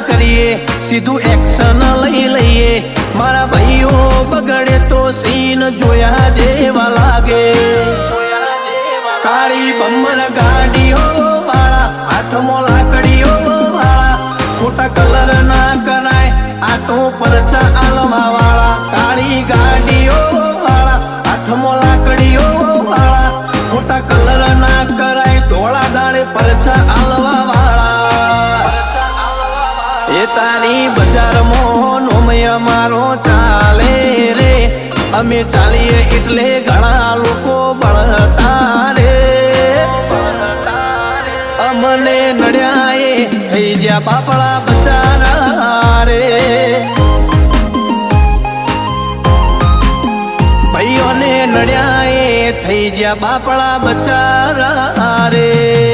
કરીએ સીધું એક્શન લઈ લઈએ મારા ભાઈઓ બગડે તો સીન જોયા જેવા લાગે કાળી બમ્બર ગાડીઓ વાળા હાથમાં લાકડીઓ વાળા ખોટા કલર ના કરાય આ તો પરચા આલવા વાળા કાળી ગાડીઓ વાળા હાથમાં લાકડીઓ વાળા ખોટા કલર ના કરાય ધોળા દાડે પરચા આલવા વાળા એ તારી બજારમાં નોમય મારો ચાલે રે અમે ચાલીએ એટલે ઘણા લોકો બળતા રે અમને નડ્યા એ થઈ જ્યાં બાપડા બચારા રે ભાઈઓને નડ્યા એ થઈ જ્યાં બાપડા બચારા રે